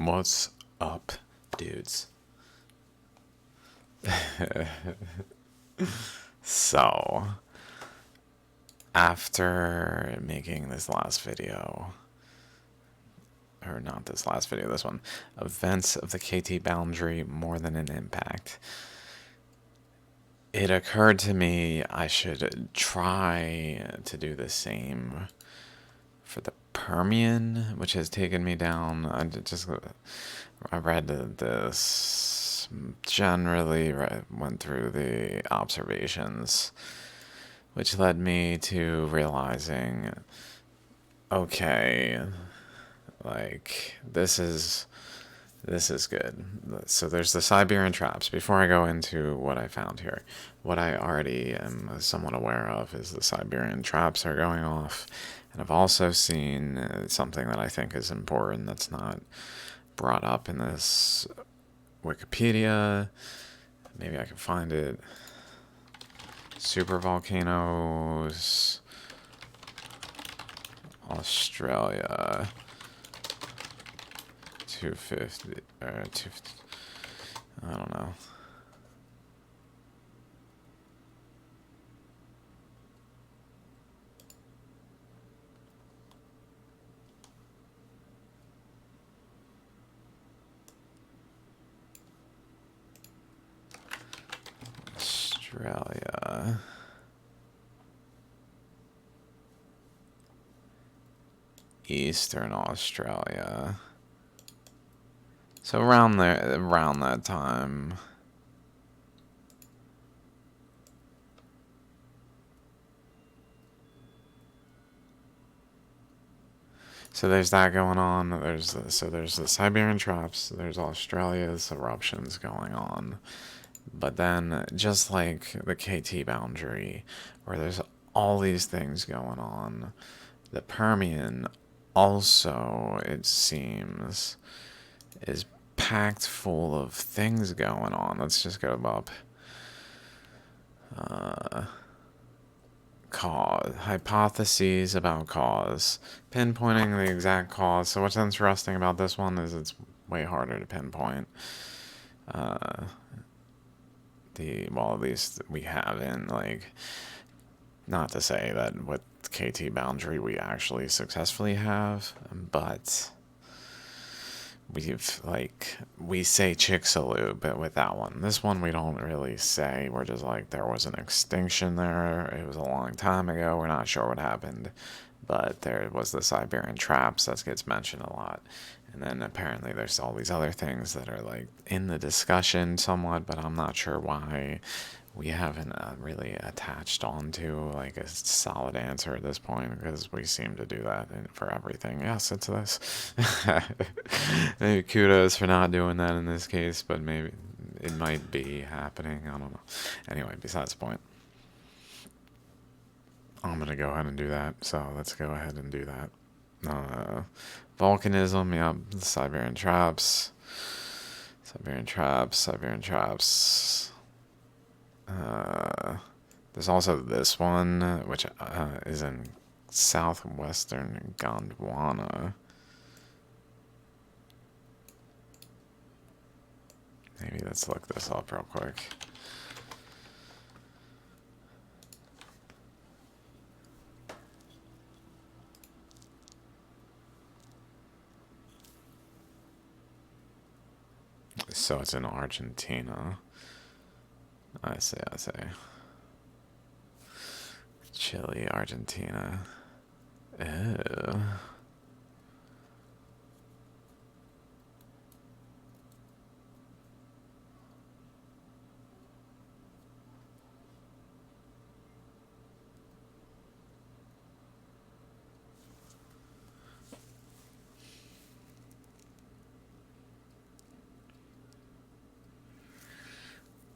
What's up, dudes? So, after making this last video, or not this last video, this one, events of the KT boundary more than an impact, it occurred to me I should try to do the same for the Permian, which has taken me down. I read this, generally went through the observations, which led me to realizing, okay, like this is good. So there's the Siberian traps. Before I go into what I found here, what I already am somewhat aware of is the Siberian traps are going off. And I've also seen something that I think is important that's not brought up in this Wikipedia. Maybe I can find it. Super volcanoes, Australia, 250, or 250, I don't know. Australia. Eastern Australia. So around there, around that time. So there's that going on. There's the Siberian traps. There's Australia's eruptions going on. But then, just like the KT boundary, where there's all these things going on, the Permian also, it seems, is packed full of things going on. Let's just go up. Cause, hypotheses about cause, pinpointing the exact cause. So what's interesting about this one is it's way harder to pinpoint. Well, at least we haven't, like, not to say that with KT boundary we actually successfully have, but we say Chicxulub, but with that one, this one we don't really say. We're just like, there was an extinction there. It was a long time ago. We're not sure what happened, but there was the Siberian traps that gets mentioned a lot. And then apparently there's all these other things that are like in the discussion somewhat, but I'm not sure why we haven't really attached onto like a solid answer at this point, because we seem to do that for everything. Yes, it's this. Maybe kudos for not doing that in this case, but maybe it might be happening. I don't know. Anyway, besides the point. I'm going to go ahead and do that. So let's go ahead and do that. Volcanism, yeah, Siberian traps. Siberian traps, Siberian traps. There's also this one, which is in southwestern Gondwana. Maybe let's look this up real quick. So it's in Argentina. I see. Chile, Argentina. Ew.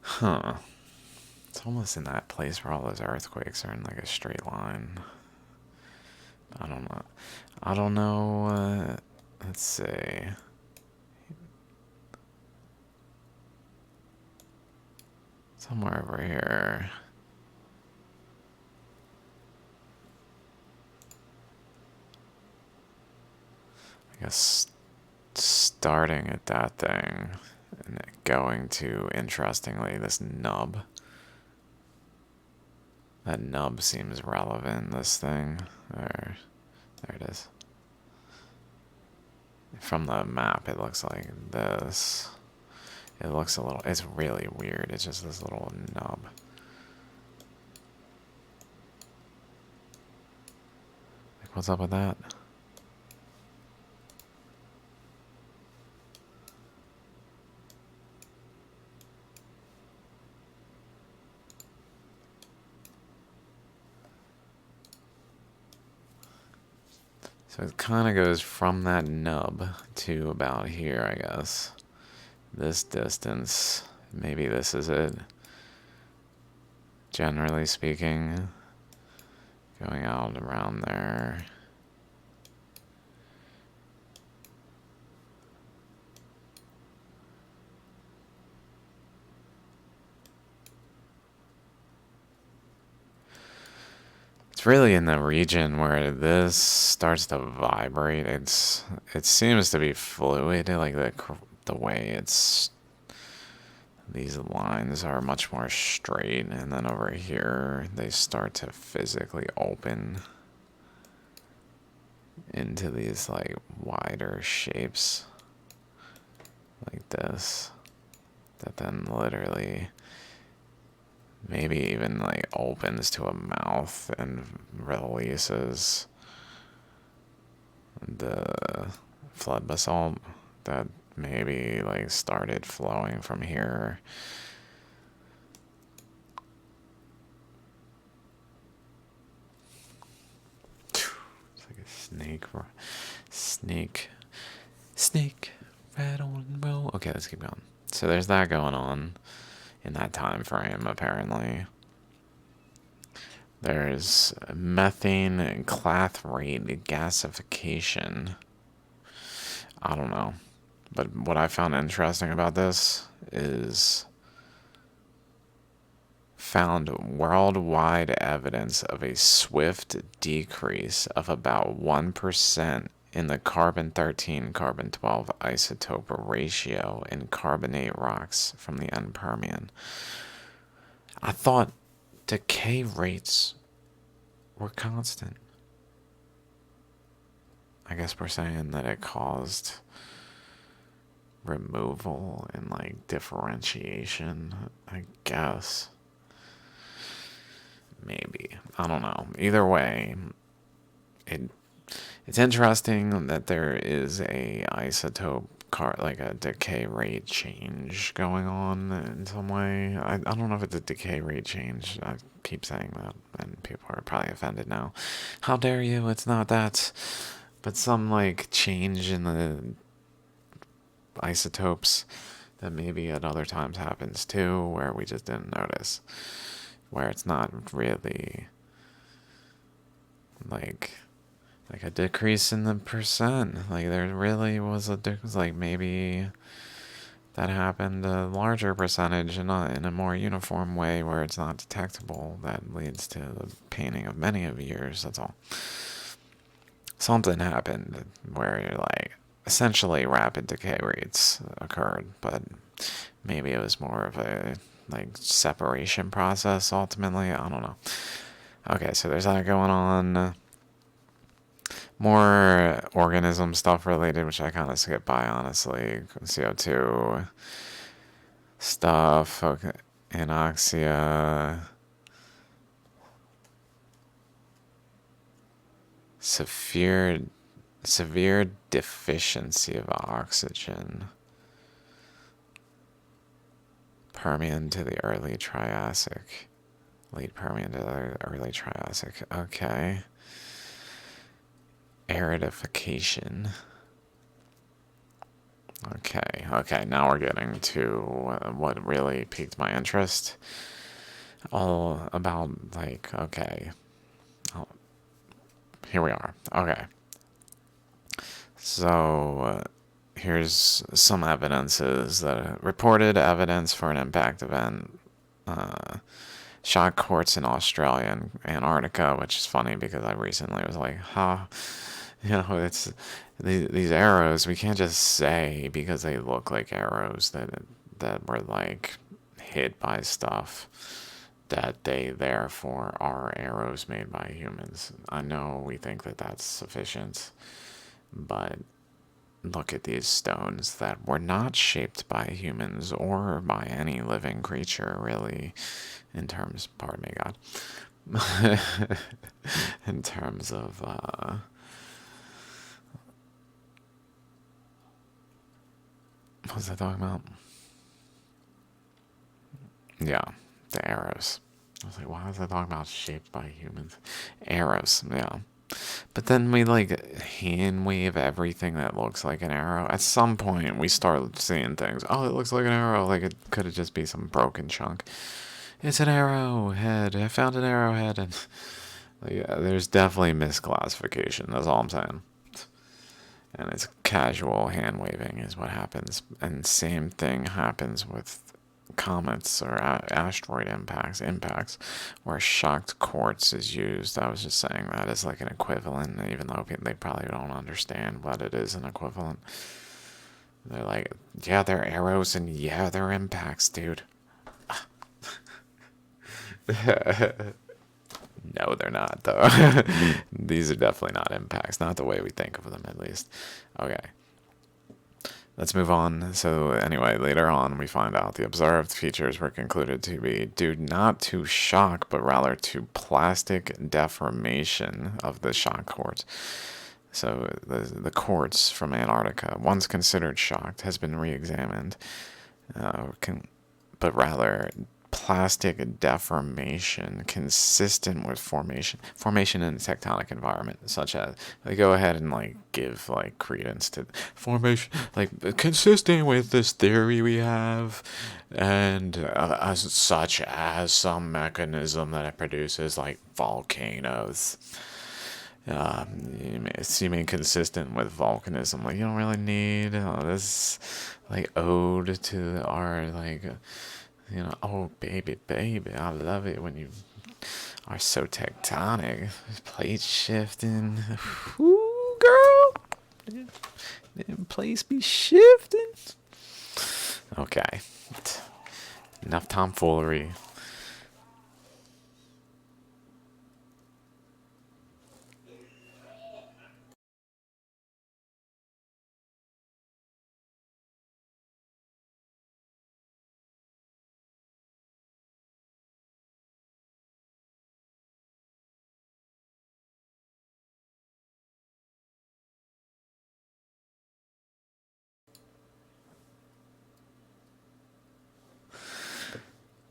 Huh. It's almost in that place where all those earthquakes are in like a straight line. I don't know. I don't know. Let's see. Somewhere over here. I guess starting at that thing and going to, interestingly, this nub. That nub seems relevant, this thing. There it is. From the map, it looks like this. It looks a little, it's really weird. It's just this little nub. Like, what's up with that? So it kind of goes from that nub to about here, I guess. This distance, maybe this is it. Generally speaking, going out around there. It's really in the region where this starts to vibrate. It seems to be fluid, like the way it's, these lines are much more straight, and then over here they start to physically open into these like wider shapes like this, that then literally maybe even like opens to a mouth and releases the flood basalt that maybe like started flowing from here. It's like a snake, rat on roll. Okay, let's keep going. So there's that going on in that time frame, apparently. There's methane clathrate gasification. I don't know. But what I found interesting about this is found worldwide evidence of a swift decrease of about 1% in the carbon-13, carbon-12 isotope ratio in carbonate rocks from the end Permian. I thought decay rates were constant. I guess we're saying that it caused removal and like differentiation, I guess. Maybe. I don't know. Either way, it's interesting that there is a isotope like a decay rate change going on in some way. I don't know if it's a decay rate change. I keep saying that, and people are probably offended now. How dare you? It's not that. But some like change in the isotopes that maybe at other times happens too, where we just didn't notice. Where it's not really like a decrease in the percent. Like there really was a difference. Like maybe that happened a larger percentage in a more uniform way where it's not detectable. That leads to the painting of many of years. That's all. Something happened where you're like essentially rapid decay rates occurred, but maybe it was more of a like separation process ultimately. I don't know. Okay, so there's that going on. More organism stuff related, which I kind of skip by, honestly. CO2 stuff, okay. Anoxia. Severe deficiency of oxygen. Permian to the early Triassic. Late Permian to the early Triassic. Okay. Aridification. Okay, now we're getting to what really piqued my interest. All about, like, okay. Oh, here we are. Okay. So, here's some evidences that reported evidence for an impact event. Shock quartz in Australia and Antarctica, which is funny because I recently was like, huh, You know, it's these arrows. We can't just say because they look like arrows that were like hit by stuff that they therefore are arrows made by humans. I know we think that that's sufficient, but look at these stones that were not shaped by humans or by any living creature, really, in terms, pardon me, God, in terms of, what was I talking about? Yeah, the arrows. I was like, why was I talking about shaped by humans? Arrows, yeah. But then we like hand wave everything that looks like an arrow. At some point, we start seeing things. Oh, it looks like an arrow. Like it could have just be some broken chunk. It's an arrowhead. I found an arrowhead, and like, yeah, there's definitely misclassification. That's all I'm saying. And it's casual hand waving is what happens. And same thing happens with comets or asteroid impacts where shocked quartz is used. I was just saying that as like an equivalent, even though they probably don't understand what it is an equivalent. They're like, yeah, they're arrows and yeah, they're impacts, dude. No, they're not, though. These are definitely not impacts, not the way we think of them, at least. Okay, let's move on. So, anyway, later on, we find out the observed features were concluded to be due not to shock, but rather to plastic deformation of the shock quartz. So, the quartz from Antarctica, once considered shocked, has been re examined, but rather plastic deformation consistent with formation in a tectonic environment, such as they go ahead and like give like credence to formation, like consistent with this theory we have, and as such as some mechanism that it produces like volcanoes. You mean consistent with volcanism? Like you don't really need this like ode to our like oh baby, baby, I love it when you are so tectonic. Plate shifting. Ooh, girl. Place be shifting. Okay. Enough tomfoolery.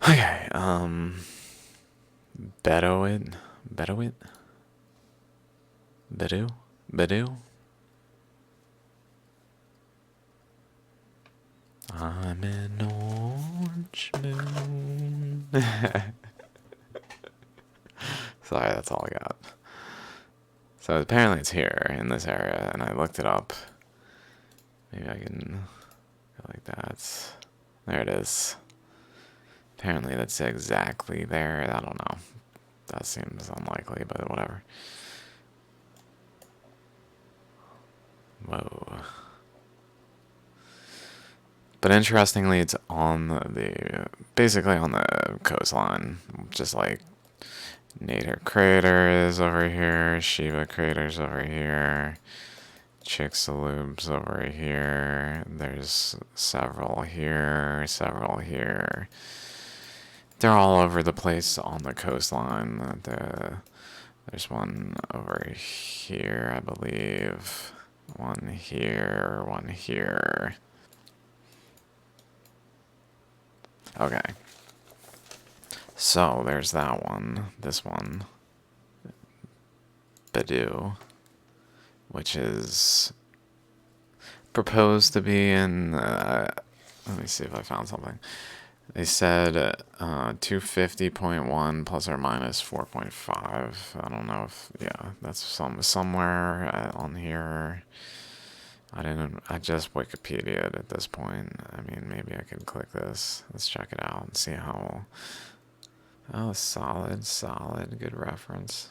Okay, Bedouin? Bedouin? Bedou? Bedou? I'm an orange moon. Sorry, that's all I got. So apparently it's here in this area, and I looked it up. Maybe I can go like that. There it is. Apparently that's exactly there. I don't know. That seems unlikely, but whatever. Whoa. But interestingly, it's on basically on the coastline, just like Nader Crater is over here, Shiva Crater's over here, Chicxulub's over here, there's several here, several here. They're all over the place on the coastline. There's one over here, I believe. One here, one here. Okay. So there's that one. This one. Badu. Which is proposed to be in. Let me see if I found something. They said 250.1 plus or minus 4.5. I don't know if, yeah, that's somewhere on here. I just Wikipedia'd at this point. I mean, maybe I can click this. Let's check it out and see how. Oh, solid, good reference.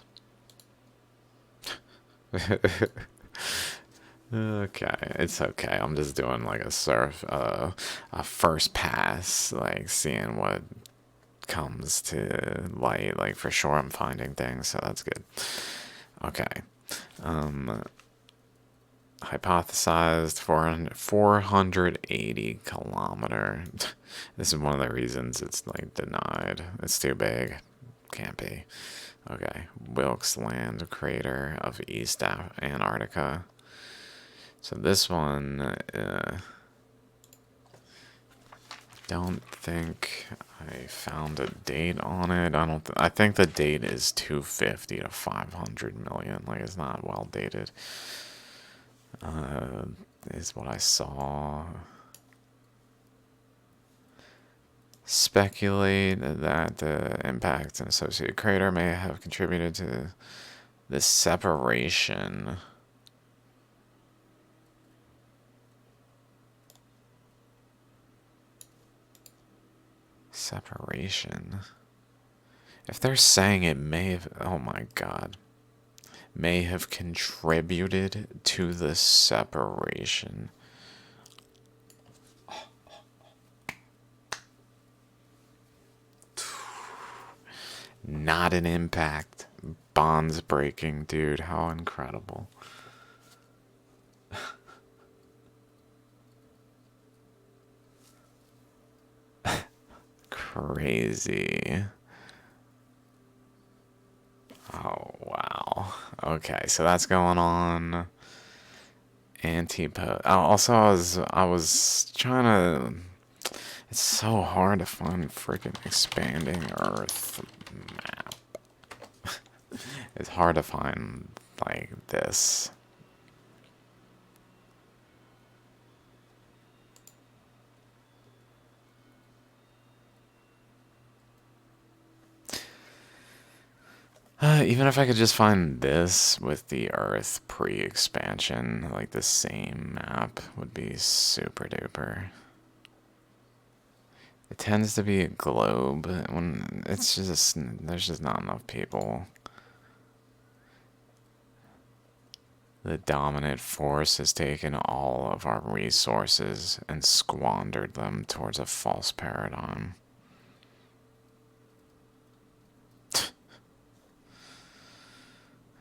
Okay, it's okay. I'm just doing like a first pass, like seeing what comes to light. Like for sure, I'm finding things, so that's good. Okay. Um, Hypothesized 480 kilometer. This is one of the reasons it's like denied. It's too big. Can't be. Okay. Wilkes Land crater of East Antarctica. So this one, don't think I found a date on it. I think the date is 250 to 500 million. Like it's not well dated. Uh, is what I saw. Speculate that the impact and associated crater may have contributed to this separation. Separation. If they're saying it may have, oh my god, may have contributed to the separation. Not an impact. Bonds breaking, dude. How incredible. Crazy. Oh, wow. Okay, so that's going on. Antipode. Also, I was trying to. It's so hard to find freaking expanding Earth map. It's hard to find like this. Even if I could just find this with the Earth pre-expansion, like the same map would be super duper. It tends to be a globe when it's just there's just not enough people. The dominant force has taken all of our resources and squandered them towards a false paradigm.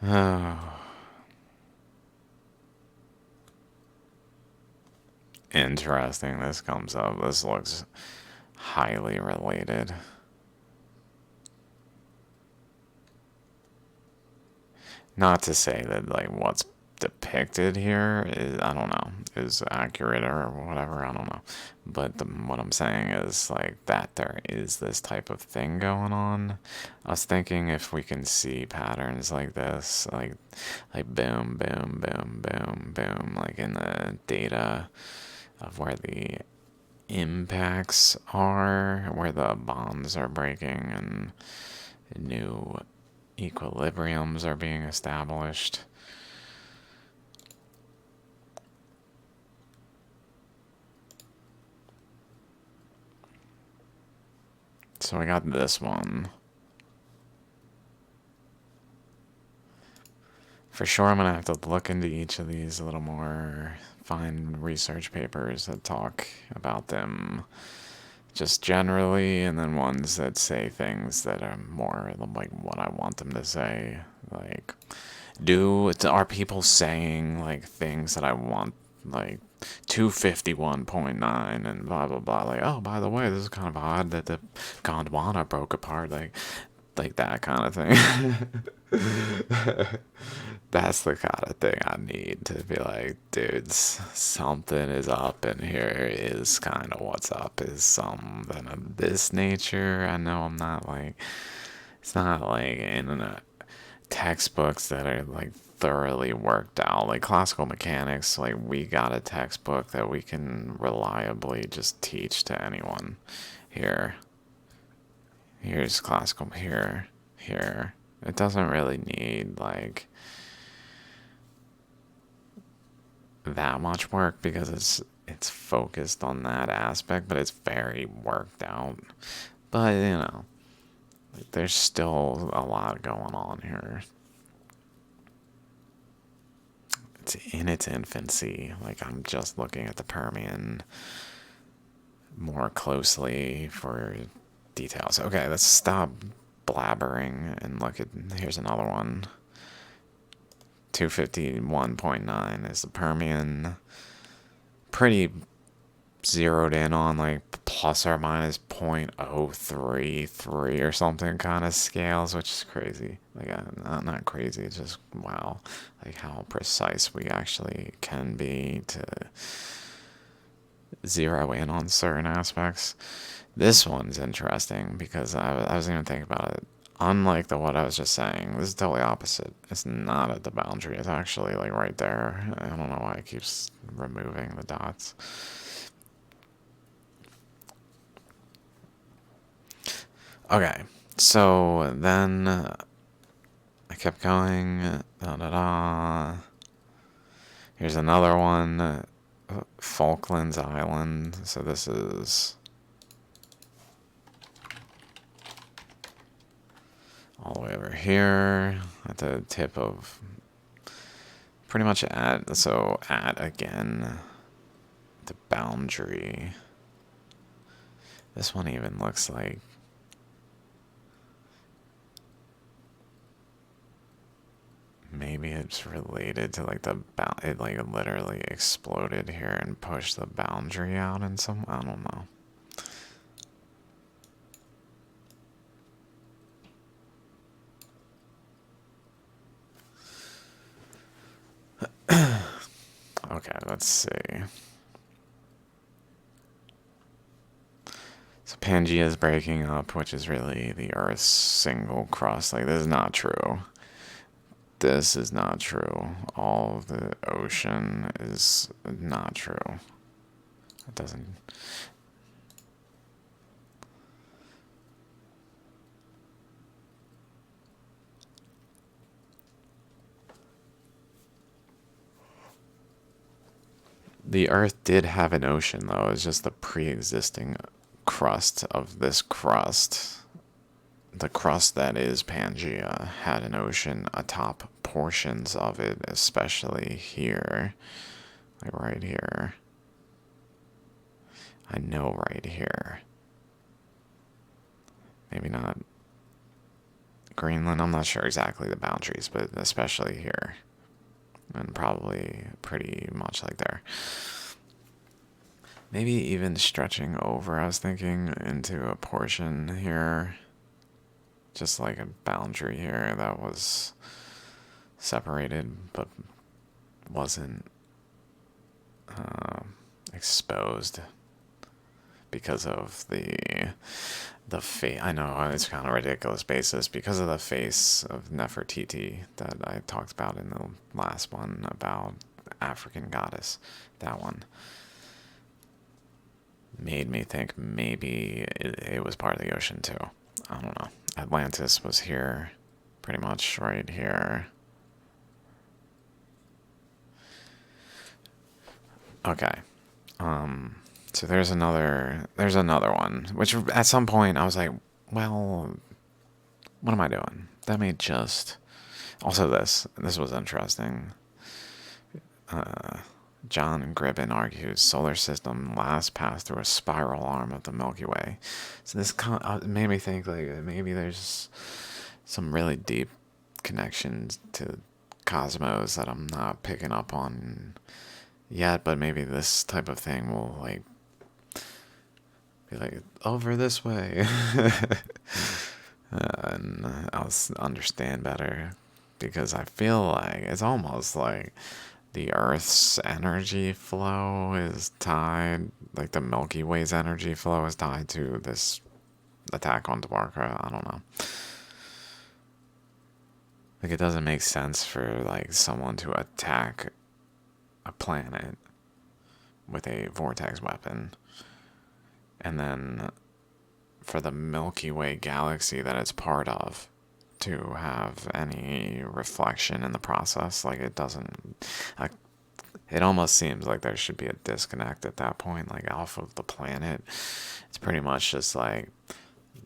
Oh. Interesting, this comes up. This looks highly related. Not to say that like what's depicted here is I don't know is accurate or whatever, I don't know, but what I'm saying is like that there is this type of thing going on. I was thinking if we can see patterns like this, like boom boom boom boom boom, like in the data of where the impacts are, where the bonds are breaking and new equilibriums are being established. So I got this one. For sure, I'm going to have to look into each of these a little more, find research papers that talk about them just generally, and then ones that say things that are more like what I want them to say. Like, are people saying like things that I want, like 251.9 and blah blah blah, like, oh, by the way, this is kind of odd that the Gondwana broke apart, like that kind of thing. That's the kind of thing I need to be like, dudes, something is up, and here is kind of what's up is something of this nature. I know I'm not like, it's not like in textbooks that are like thoroughly worked out. Like classical mechanics, like we got a textbook that we can reliably just teach to anyone. Here, here's classical, here. It doesn't really need like that much work because it's focused on that aspect, but it's very worked out. But you know, there's still a lot going on here. it's in its infancy. Like, I'm just looking at the Permian more closely for details. Okay, let's stop blabbering and look at, here's another one. 251.9 is the Permian. Pretty zeroed in on like plus or minus 0.033 or something kind of scales, which is crazy. Like, not crazy, it's just wow, like how precise we actually can be to zero in on certain aspects. This one's interesting because I was even thinking about it. Unlike what I was just saying, this is totally opposite. It's not at the boundary. It's actually like right there. I don't know why it keeps removing the dots. Okay, so then I kept going. Da, da, da. Here's another one. Falklands Island. So this is all the way over here at the tip of pretty much at again the boundary. This one even looks like maybe it's related to like it like literally exploded here and pushed the boundary out in some, I don't know. Okay, let's see. So Pangea is breaking up, which is really the Earth's single crust. Like, this is not true. This is not true. All of the ocean is not true. It doesn't. The Earth did have an ocean, though. It's just the pre-existing crust of this crust. The crust that is Pangea had an ocean atop portions of it, especially here. Like right here. I know right here. Maybe not Greenland, I'm not sure exactly the boundaries, but especially here. And probably pretty much like there. Maybe even stretching over, I was thinking, into a portion here. Just like a boundary here that was separated but wasn't exposed because of the face. I know it's kind of ridiculous basis because of the face of Nefertiti that I talked about in the last one about African goddess. That one made me think maybe it was part of the ocean too. I don't know. Atlantis was here, pretty much right here. Okay. So there's another one, which at some point I was like, well, what am I doing? That may just. Also, this was interesting. John Gribben argues solar system last passed through a spiral arm of the Milky Way. So this made me think like maybe there's some really deep connections to cosmos that I'm not picking up on yet, but maybe this type of thing will like be like over this way and I'll understand better because I feel like it's almost like the Earth's energy flow is tied, like the Milky Way's energy flow is tied to this attack on Dwarka. I don't know. Like, it doesn't make sense for like someone to attack a planet with a vortex weapon and then for the Milky Way galaxy that it's part of to have any reflection in the process. Like, it doesn't. It almost seems like there should be a disconnect at that point, like off of the planet. It's pretty much just like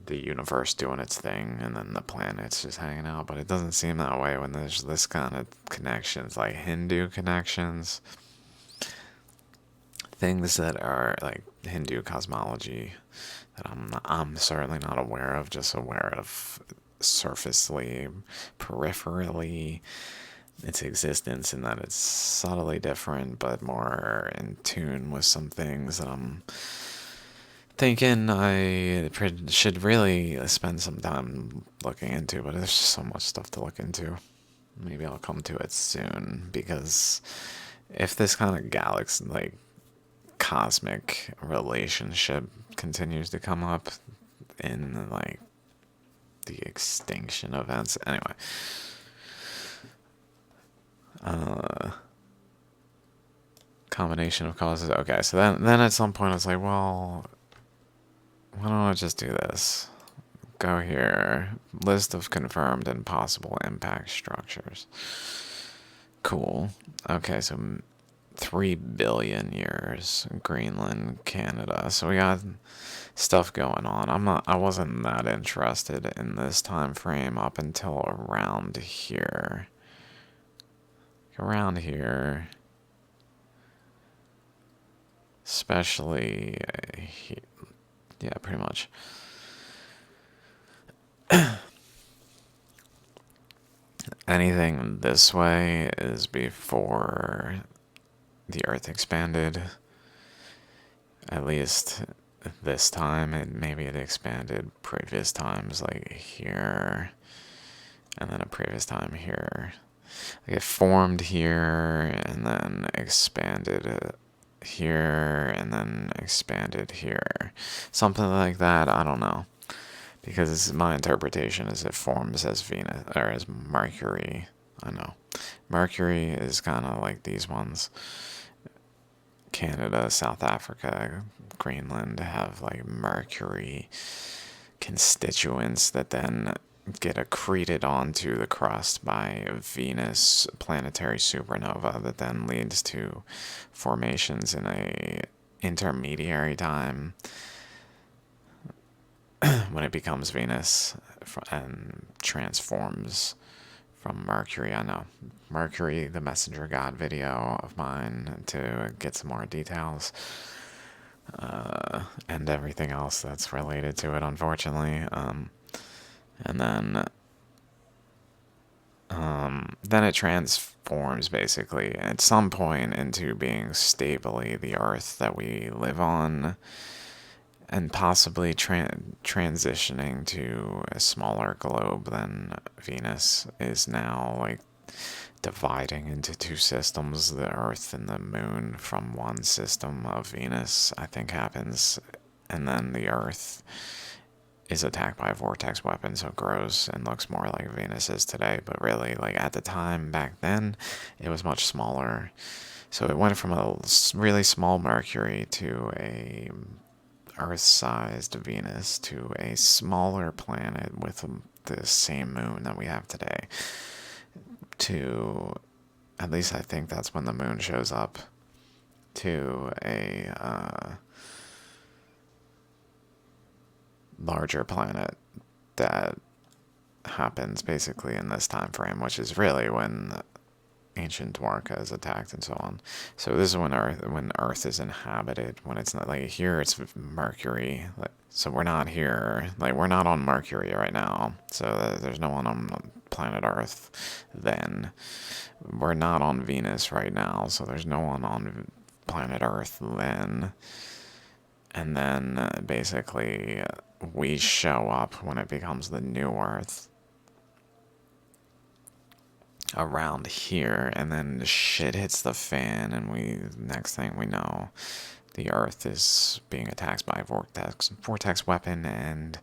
the universe doing its thing and then the planets just hanging out, but it doesn't seem that way when there's this kind of connections, like Hindu connections, things that are like Hindu cosmology that I'm certainly not aware of, just aware of surfacely, peripherally, its existence, and that it's subtly different but more in tune with some things that I'm thinking I should really spend some time looking into, but there's just so much stuff to look into. Maybe I'll come to it soon, because if this kind of galaxy, like cosmic relationship continues to come up in like the extinction events, anyway, combination of causes. Okay, so then at some point I was like, well, why don't I just do this? Go here. List of confirmed and possible impact structures. Cool. Okay, so 3 billion years. Greenland, Canada. So we got stuff going on. I wasn't that interested in this time frame up until around here. Around here. Especially yeah, pretty much. Anything this way is before the Earth expanded. At least this time, maybe it expanded previous times, like here, and then a previous time here. Like it formed here, and then expanded here, and then expanded here. Something like that, I don't know. Because my interpretation is it forms as Venus, or as Mercury. I know. Mercury is kind of like these ones. Canada, South Africa, Greenland have like Mercury constituents that then get accreted onto the crust by Venus planetary supernova that then leads to formations in a intermediary time when it becomes Venus and transforms from Mercury. I know. Mercury, the messenger god video of mine to get some more details. And everything else that's related to it, unfortunately. And then it transforms basically at some point into being stably the Earth that we live on, and possibly transitioning to a smaller globe than Venus is now, like dividing into two systems, the Earth and the Moon from one system of Venus, I think happens, and then the Earth is attacked by a vortex weapon, so it grows and looks more like Venus is today, but really, like at the time back then, it was much smaller. So it went from a really small Mercury to a Earth-sized Venus to a smaller planet with the same moon that we have today. To, at least I think that's when the moon shows up, to a larger planet that happens basically in this time frame, which is really when ancient Dwarka is attacked and so on. So this is when Earth is inhabited, when it's not like here it's Mercury, like, so we're not here, like we're not on Mercury right now, so there's no one on planet Earth. Then we're not on Venus right now, so there's no one on planet Earth then. And then basically we show up when it becomes the new Earth around here, and then shit hits the fan, and next thing we know, the Earth is being attacked by a vortex weapon and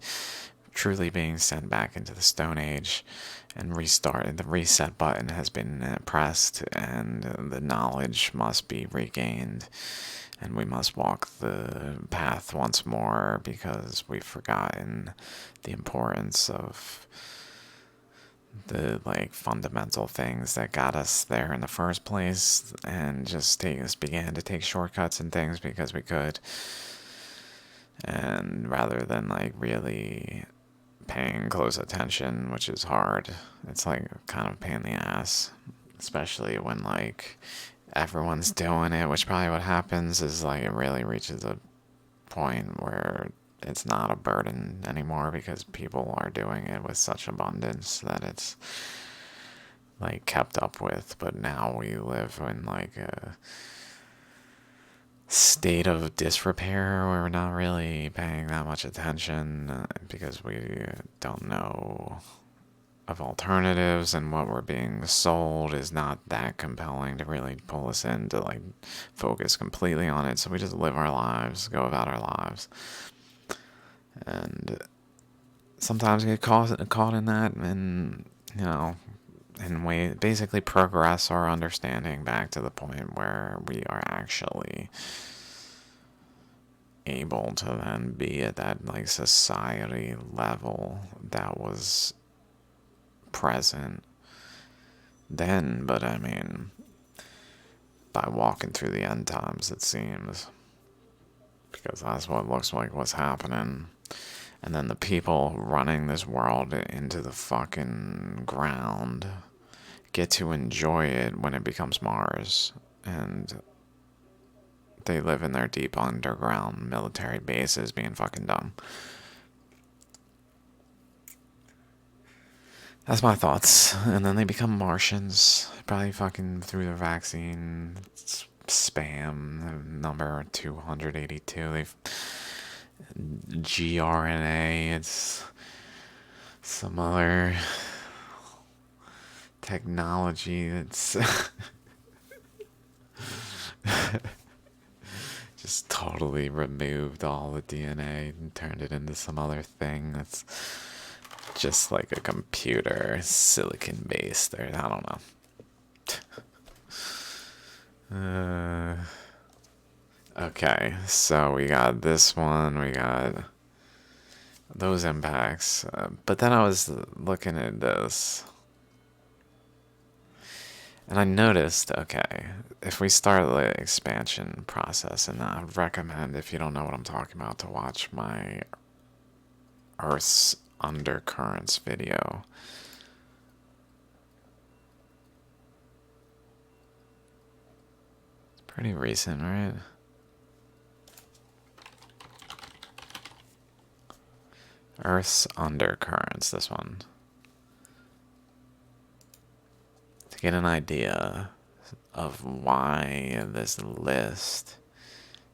truly being sent back into the Stone Age and restarted. The reset button has been pressed, and the knowledge must be regained, and we must walk the path once more because we've forgotten the importance of the like fundamental things that got us there in the first place, and just began to take shortcuts and things because we could. And rather than like really paying close attention, which is hard, it's like kind of a pain in the ass, especially when like everyone's doing it, which probably what happens is like it really reaches a point where it's not a burden anymore because people are doing it with such abundance that it's like kept up with. But now we live in like a state of disrepair where we're not really paying that much attention because we don't know of alternatives, and what we're being sold is not that compelling to really pull us in to like focus completely on it. So we just live our lives, go about our lives, and sometimes get caught in that, and you know, and we basically progress our understanding back to the point where we are actually able to then be at that like society level that was present then. But I mean, by walking through the end times, it seems, because that's what looks like what's happening. And then the people running this world into the fucking ground get to enjoy it when it becomes Mars. And they live in their deep underground military bases being fucking dumb. That's my thoughts. And then they become Martians, probably fucking through the vaccine spam number 282. They've GRNA. It's some other technology that's just totally removed all the DNA and turned it into some other thing that's just like a computer, silicon based, or I don't know. Okay, so we got this one, we got those impacts. But then I was looking at this, and I noticed, okay, if we start the expansion process, and I would recommend, if you don't know what I'm talking about, to watch my Earth's Undercurrents video. It's pretty recent, right? Earth's Undercurrents, this one. To get an idea of why this list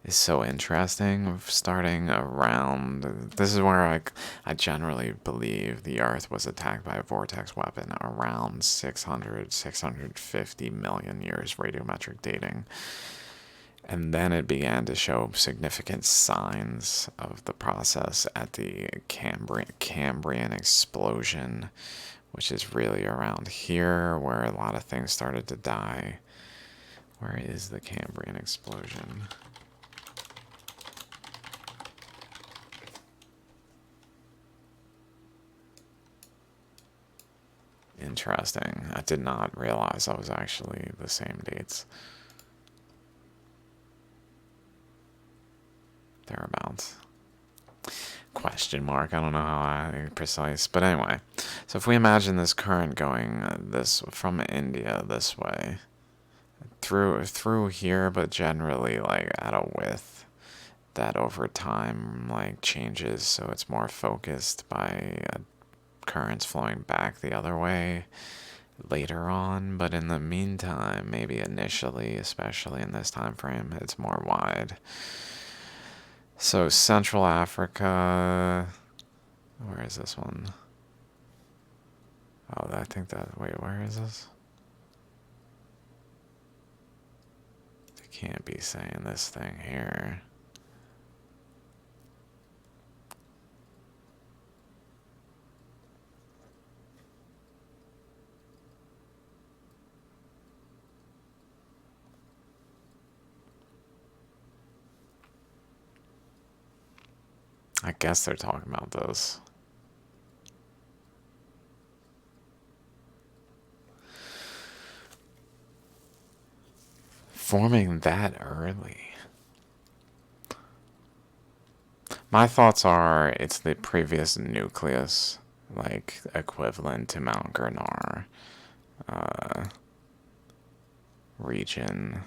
is so interesting, starting around, this is where I generally believe the Earth was attacked by a vortex weapon around 650 million years radiometric dating. And then it began to show significant signs of the process at the Cambrian explosion, which is really around here where a lot of things started to die. Where is the Cambrian explosion? Interesting. I did not realize that was actually the same dates. Thereabouts. Question mark. I don't know how precise, but anyway. So if we imagine this current going this from India this way through here, but generally like at a width that over time like changes, so it's more focused by currents flowing back the other way later on. But in the meantime, maybe initially, especially in this time frame, it's more wide. So Central Africa, where is this one? Oh, I think that, wait, where is this? They can't be saying this thing here. I guess they're talking about this. Forming that early. My thoughts are it's the previous nucleus, like equivalent to Mount Grenard uh, region.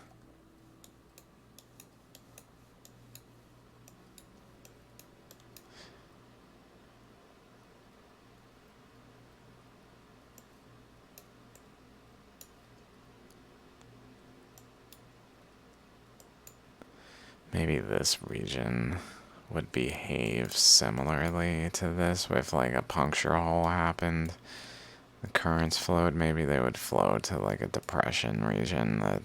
Maybe this region would behave similarly to this if like a puncture hole happened. The currents flowed, maybe they would flow to like a depression region that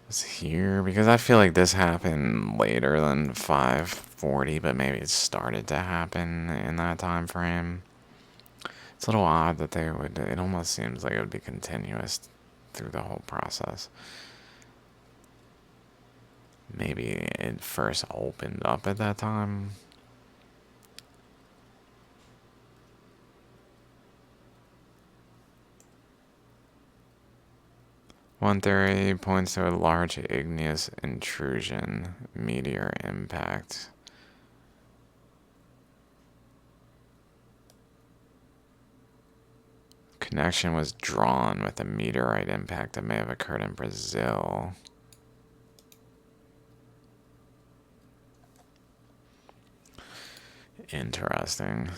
was here, because I feel like this happened later than 540, but maybe it started to happen in that time frame. It's a little odd that they would, it almost seems like it would be continuous through the whole process. Maybe it first opened up at that time. One theory points to a large igneous intrusion, meteor impact. Connection was drawn with a meteorite impact that may have occurred in Brazil. Interesting.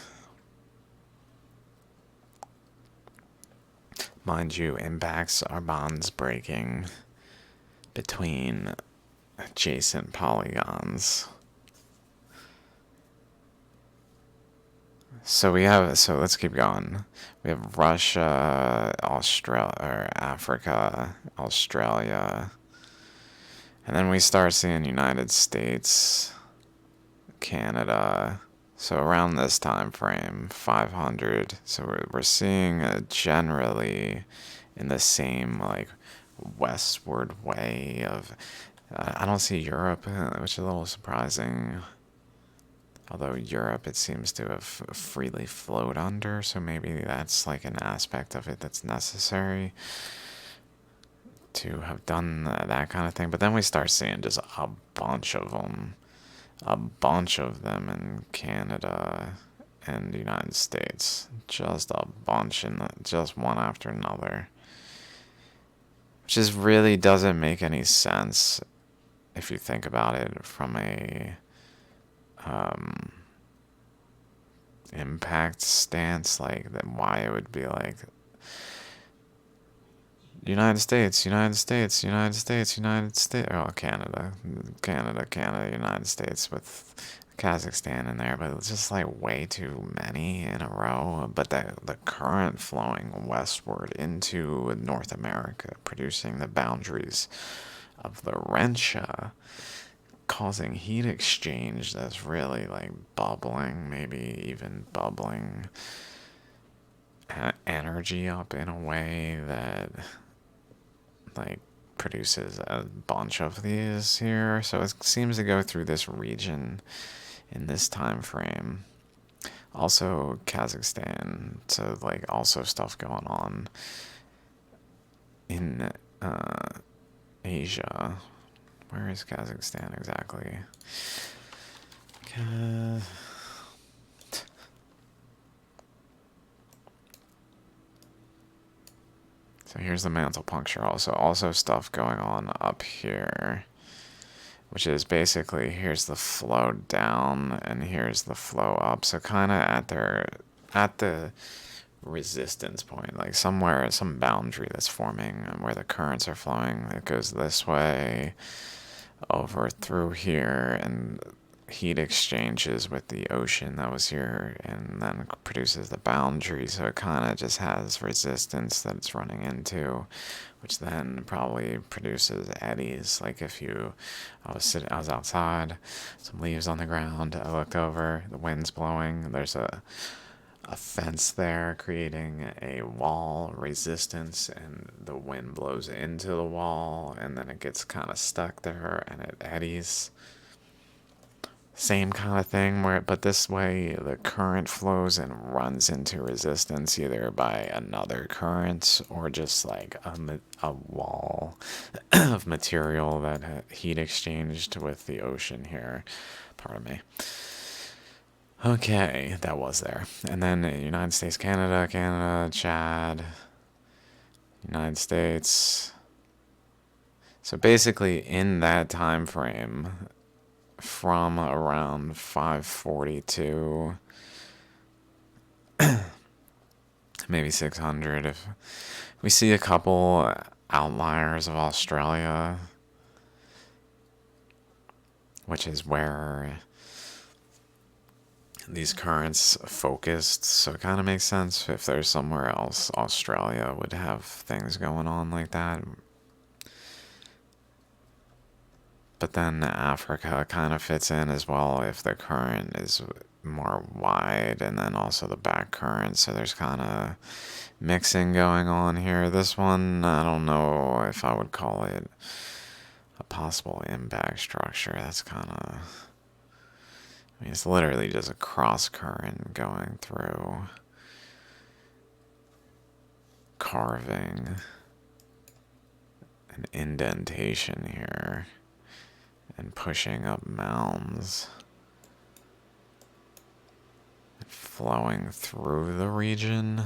Mind you, impacts are bonds breaking between adjacent polygons. So let's keep going. We have Russia, Australia, or Africa, Australia. And then we start seeing United States, Canada. So around this time frame, 500. So we're seeing generally in the same like westward way of. I don't see Europe, which is a little surprising. Although Europe, it seems to have freely flowed under, so maybe that's like an aspect of it that's necessary to have done that kind of thing. But then we start seeing just a bunch of them, in Canada and the United States, just a bunch, and just one after another, which just really doesn't make any sense if you think about it from a um, impact stance, like that, why it would be like United States, United States, United States, United States, oh, Canada, Canada, United States, with Kazakhstan in there, but it's just like way too many in a row. But the current flowing westward into North America, producing the boundaries of the Rencha, causing heat exchange that's really like bubbling, maybe even bubbling energy up in a way that like produces a bunch of these here. So it seems to go through this region in this time frame. Also Kazakhstan, so like also stuff going on in Asia. Where is Kazakhstan exactly? So here's the mantle puncture also stuff going on up here, which is basically here's the flow down and here's the flow up. So kind of at the resistance point, like somewhere, some boundary that's forming where the currents are flowing. It goes this way over through here, and heat exchanges with the ocean that was here, and then produces the boundary. So it kind of just has resistance that it's running into, which then probably produces eddies. Like if I was outside, some leaves on the ground, I looked over, the wind's blowing, there's a fence there creating a wall resistance, and the wind blows into the wall and then it gets kind of stuck there and it eddies. same kind of thing, but this way the current flows and runs into resistance either by another current or just like a wall of material that heat exchanged with the ocean here. Pardon me. Okay, that was there. And then United States, Canada, Chad, United States. So basically in that time frame, from around 542, maybe 600, if we see a couple outliers of Australia, which is where these currents focused, so it kind of makes sense if there's somewhere else Australia would have things going on like that. But then Africa kind of fits in as well if the current is more wide and then also the back current, so there's kind of mixing going on here. This one, I don't know if I would call it a possible impact structure. That's kind of, I mean, it's literally just a cross current going through, carving an indentation here and pushing up mounds, flowing through the region.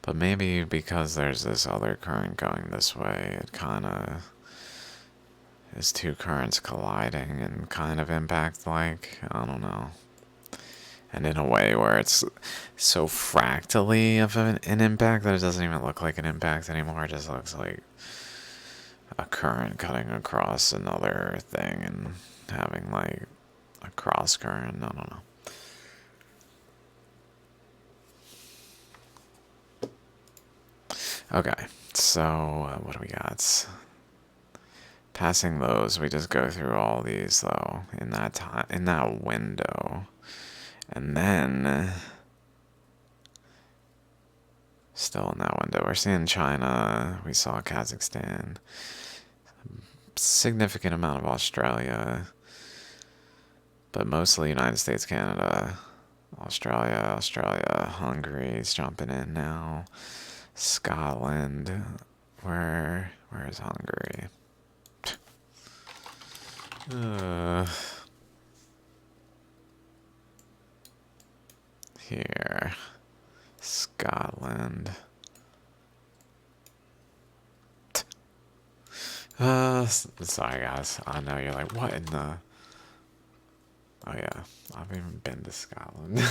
But maybe because there's this other current going this way, it kind of is two currents colliding and kind of impact-like. I don't know. And in a way where it's so fractally of an impact that it doesn't even look like an impact anymore. It just looks like a current cutting across another thing and having like a cross current. I don't know. Okay, so what do we got? Passing those, we just go through all these though in that time, in that window, and then still in that window, we're seeing China. We saw Kazakhstan, significant amount of Australia, but mostly United States, Canada, Australia, Hungary is jumping in now. Scotland, where is Hungary? Here, Scotland. Sorry guys, I know you're like, what in the... Oh yeah, I've even been to Scotland.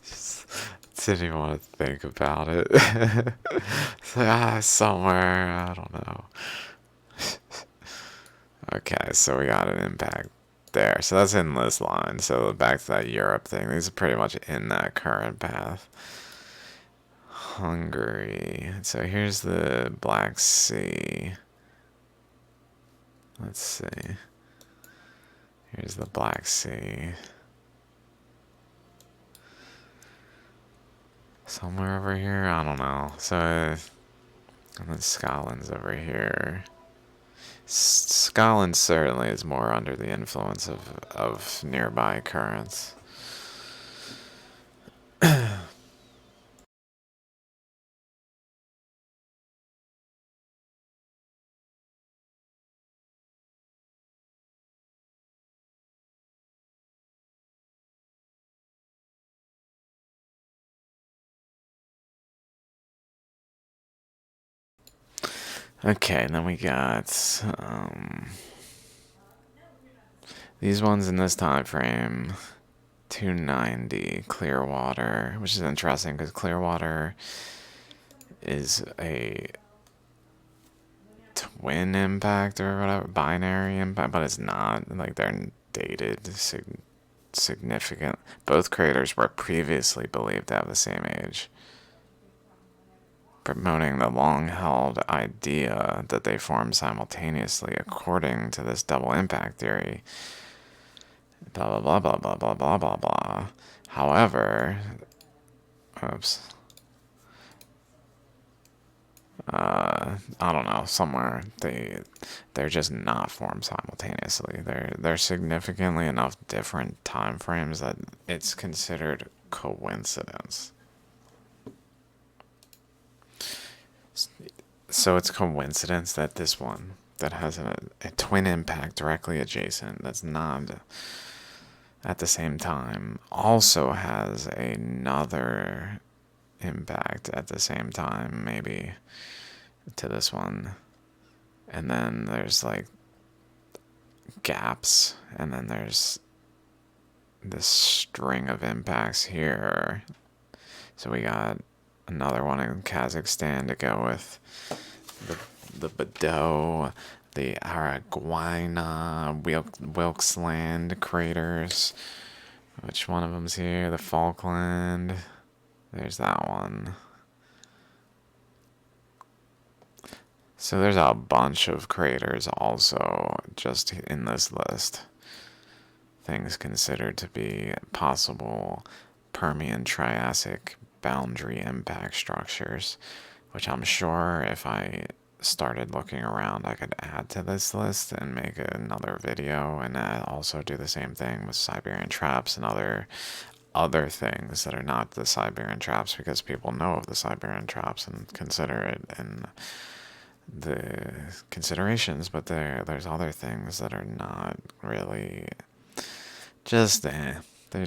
Just didn't even want to think about it. It's like, somewhere, I don't know. Okay, so we got an impact there. So that's in this line. So back to that Europe thing. These are pretty much in that current path. Hungary. So here's the Black Sea. Let's see. Here's the Black Sea. Somewhere over here? I don't know. So, and then Scotland's over here. Scotland certainly is more under the influence of nearby currents. Okay, and then we got these ones in this time frame. 290 Clearwater, which is interesting because Clearwater is a twin impact or whatever, binary impact, but it's not. Like they're dated significant. Both craters were previously believed to have the same age, promoting the long-held idea that they formed simultaneously according to this double impact theory. Blah blah blah blah blah blah blah blah blah. However, oops. I don't know, somewhere they're just not formed simultaneously. They're significantly enough different time frames that it's considered coincidence. So it's coincidence that this one that has a twin impact directly adjacent that's not at the same time also has another impact at the same time, maybe to this one. And then there's like gaps, and then there's this string of impacts here. So we got another one in Kazakhstan to go with the Bedeau, the Araguaina, Wilkesland craters. Which one of them's here? The Falkland. There's that one. So there's a bunch of craters also just in this list. Things considered to be possible Permian-Triassic boundary impact structures, which I'm sure if I started looking around I could add to this list and make another video, and also do the same thing with Siberian traps and other things that are not the Siberian traps, because people know of the Siberian traps and consider it in the considerations, but there's other things that are not really just they're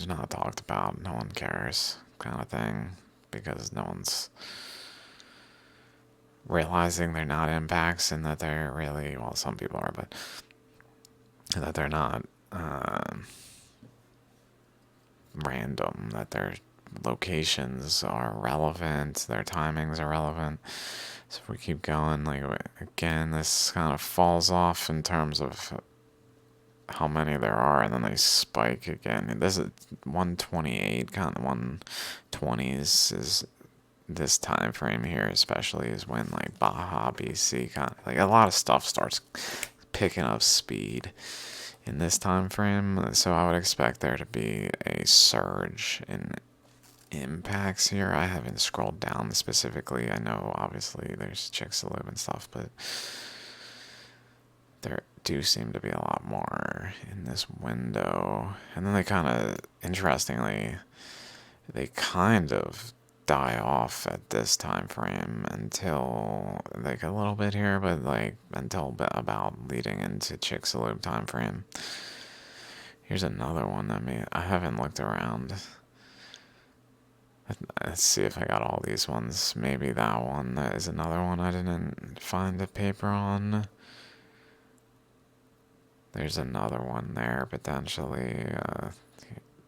not talked about, no one cares kind of thing, because no one's realizing they're not impacts, and that they're really, well, some people are, but that they're not random, that their locations are relevant, their timings are relevant. So if we keep going, like, again, this kind of falls off in terms of how many there are, and then they spike again. And this is 128, kind of 120s is this time frame here, especially is when like Baja BC, kind of, like a lot of stuff starts picking up speed in this time frame. So I would expect there to be a surge in impacts here. I haven't scrolled down specifically. I know obviously there's Chicxulub and stuff, but there do seem to be a lot more in this window. And then they kind of, interestingly, they kind of die off at this time frame until like a little bit here, but like until about leading into Chicxulub time frame. Here's another one. I haven't looked around. Let's see if I got all these ones. Maybe that one. That is another one I didn't find a paper on. There's another one there, potentially.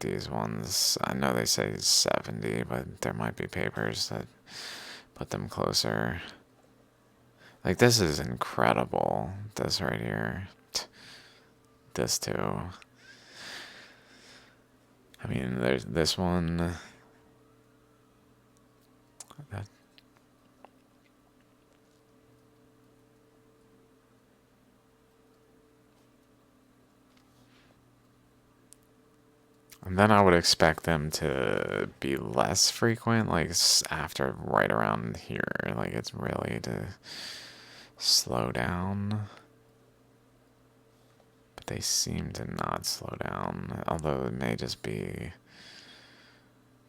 These ones, I know they say 70, but there might be papers that put them closer. Like, this is incredible. This right here. This too. I mean, there's this one. And then I would expect them to be less frequent, like after right around here. Like, it's really to slow down. But they seem to not slow down, although it may just be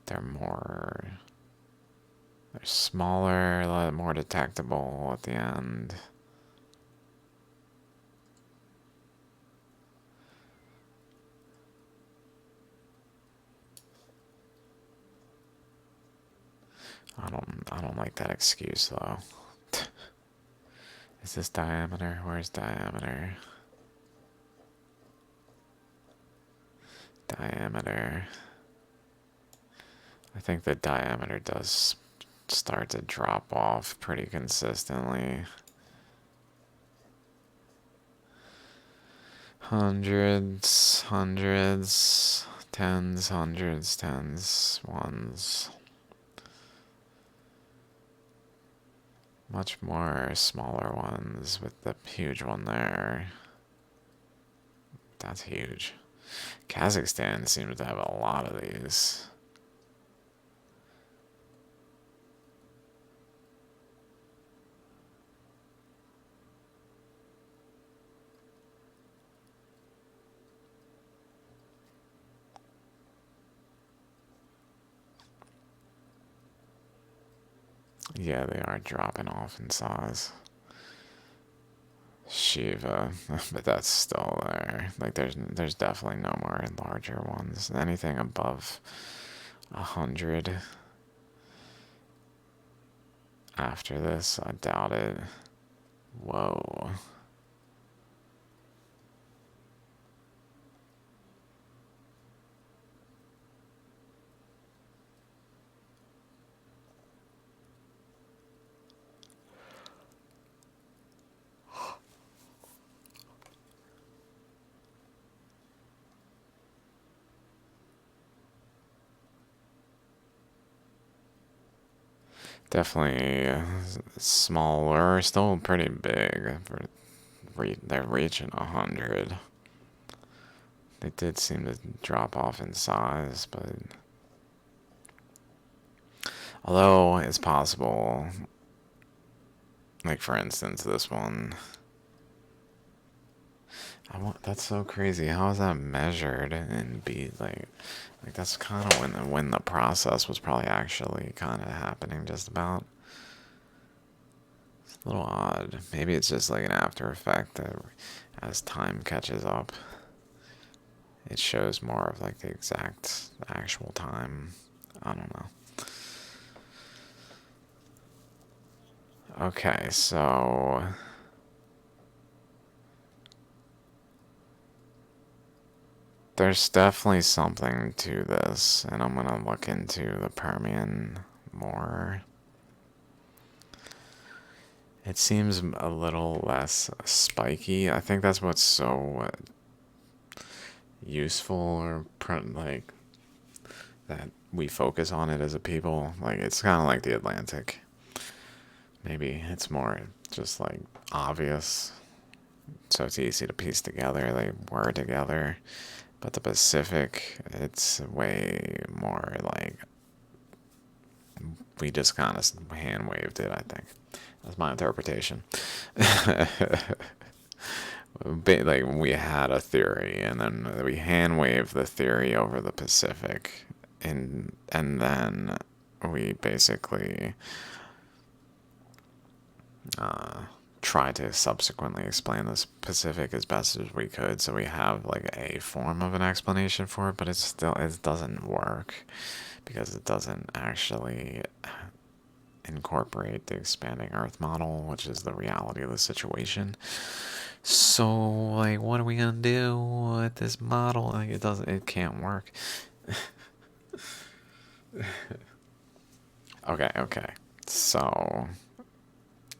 they're smaller, a lot more detectable at the end. I don't like that excuse though. Is this diameter? Where's diameter? Diameter. I think the diameter does start to drop off pretty consistently. Hundreds, tens, hundreds, tens, ones. Much more smaller ones with the huge one there. That's huge. Kazakhstan seems to have a lot of these. Yeah, they are dropping off in size. Shiva, but that's still there. Like there's definitely no more larger ones. Anything above 100 after this, I doubt it. Whoa. Definitely smaller, still pretty big. They're reaching 100. They did seem to drop off in size, but although it's possible, like for instance, this one. That's so crazy. How is that measured and be like that's kind of when the process was probably actually kind of happening just about. It's a little odd. Maybe it's just like an after effect that as time catches up, it shows more of like the exact actual time. I don't know. Okay, so there's definitely something to this, and I'm gonna look into the Permian more. It seems a little less spiky. I think that's what's so useful or like that we focus on it as a people. Like it's kind of like the Atlantic. Maybe it's more just like obvious, so it's easy to piece together. They were together, but the Pacific, it's way more like we just kind of hand waved it. I think that's my interpretation. Like we had a theory, and then we hand waved the theory over the Pacific, and then we basically uh, try to subsequently explain the Pacific as best as we could. So we have like a form of an explanation for it, but it doesn't work because it doesn't actually incorporate the expanding Earth model, which is the reality of the situation. So, like, what are we gonna do with this model? Like, it can't work. Okay, okay. So,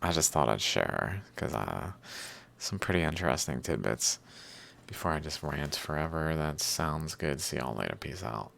I just thought I'd share because some pretty interesting tidbits before I just rant forever. That sounds good. See y'all later. Peace out.